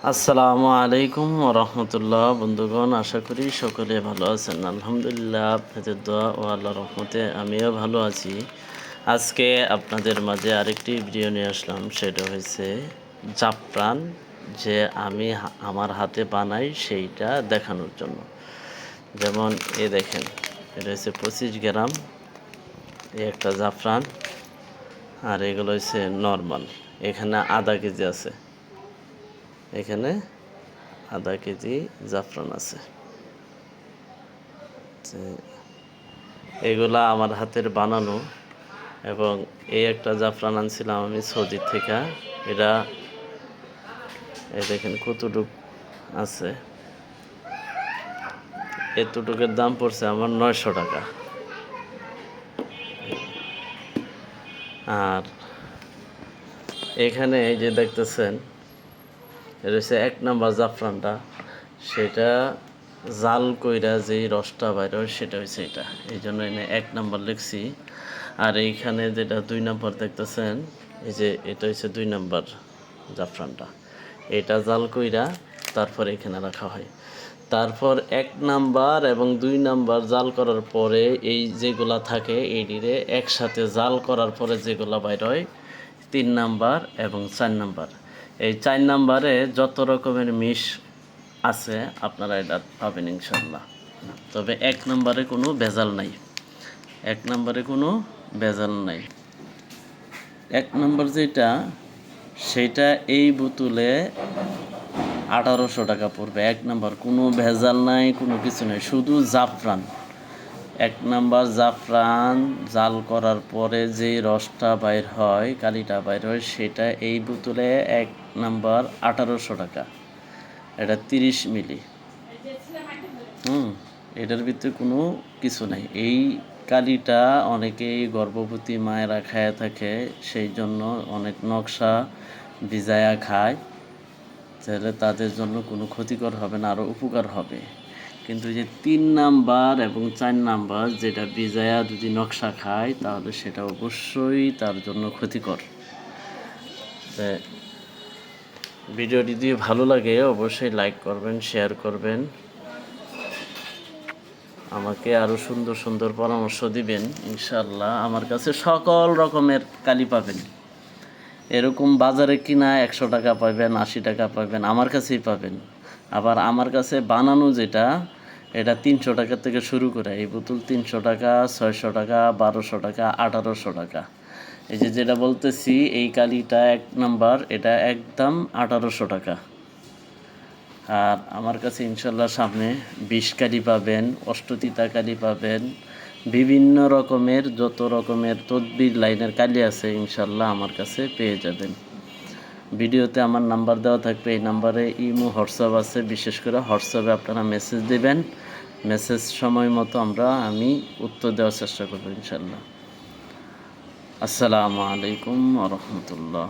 আসসালামু আলাইকুম রহমতুল্লাহ। বন্ধুগণ, আশা করি সকলে ভালো আছেন। আলহামদুলিল্লাহ, আপনাদের দোয়া ও আল্লাহর রহমতে আমিও ভালো আছি। আজকে আপনাদের মাঝে আরেকটি ভিডিও নিয়ে আসলাম। সেটা হয়েছে জাফরান, যে আমি আমার হাতে বানাই সেইটা দেখানোর জন্য। যেমন দেখেন, এটা হচ্ছে 25 গ্রাম একটা জাফরান, আর এগুলো হচ্ছে নর্মাল। এখানে আধা কেজি আছে, এখানে আধা কেজি জাফরান আছে। এগুলা আমার হাতের বানানো। এবং এই একটা জাফরান আনছিলাম আমি সৌদি থেকে। এটা দেখেন কতটুক আছে। এতটুকের দাম পড়ছে আমার 900 টাকা। আর এখানে এই যে দেখতেছেন, এটা হচ্ছে 1 নাম্বার জাফরানটা। সেটা জাল কইরা যেই রসটা বাইর হয় সেটা হচ্ছে এটা, এই জন্য এনে 1 নাম্বার লিখছি। আর এইখানে যেটা 2 নাম্বার দেখতেছেন, এই যে এটা হচ্ছে 2 নাম্বার জাফরানটা। এটা জাল কইরা তারপর এখানে রাখা হয়। তারপর 1 নাম্বার এবং 2 নাম্বার জাল করার পরে এই যেগুলা থাকে এইটিরে একসাথে জাল করার পরে যেগুলা বাইর হয় 3 নাম্বার এবং 4 নাম্বার। এই 4 নাম্বারে যত রকমের মিশ আছে আপনারা এটা পাবেন ইনশাল্লাহ। তবে 1 নাম্বারে কোনো ভেজাল নাই, 1 নাম্বারে কোনো ভেজাল নাই। 1 নাম্বার যেটা, সেটা এই বোতলে 1800 টাকা পড়বে। 1 নাম্বার, কোনো ভেজাল নাই, কোনো কিছু নাই, শুধু জাফরান। 1 নাম্বার জাফরান জাল করার পরে যে রসটা বাইর হয়, কালিটা বাইর হয়, সেটা এই বোতলে 1 নাম্বার 1800 টাকা। এটা 30 মিলি। এটার ভিতরে কোনো কিছু নাই। এই কালিটা অনেকেই গর্ভবতী মায়েরা খায় থাকে, সেই জন্য অনেক নকশা ভিজায়া খায়, তাহলে তাদের জন্য কোনো ক্ষতিকর হবে না, আরও উপকার হবে। কিন্তু যে 3 নাম্বার এবং 4 নাম্বার যেটা ভিজায়া যদি নকশা খায়, তাহলে সেটা অবশ্যই তার জন্য ক্ষতিকর। ভিডিওটি যদি ভালো লাগে অবশ্যই লাইক করবেন, শেয়ার করবেন, আমাকে আরও সুন্দর সুন্দর পরামর্শ দিবেন ইনশাল্লাহ। আমার কাছে সকল রকমের কালি পাবেন। এরকম বাজারে কিনা 100 টাকা পাবেন, 80 টাকা পাবেন, আমার কাছেই পাবেন। আবার আমার কাছে বানানো যেটা, এটা 300 টাকা থেকে শুরু করে। এই বোতল 300 টাকা, 600 টাকা, 1200 টাকা, 1800 টাকা। এই যে যেটা বলতেছি, এই কালিটা 1 নাম্বার, এটা একদম 1800 টাকা। আর আমার কাছে ইনশাল্লাহ সামনে 20 কালি পাবেন, অষ্টতিতা কালি পাবেন, বিভিন্ন রকমের যত রকমের তদবির লাইনের কালি আছে ইনশাল্লাহ আমার কাছে পেয়ে যাবেন। ভিডিওতে আমার নাম্বার দেওয়া থাকবে, এই নাম্বারে ইমো, হোয়াটসঅ্যাপ আছে। বিশেষ করে হোয়াটসঅ্যাপে আপনারা মেসেজ দেবেন, মেসেজ সময় মতো আমি উত্তর দেওয়ার চেষ্টা করব ইনশাল্লাহ। আসসালামু আলাইকুম ওয়া রাহমাতুল্লাহ।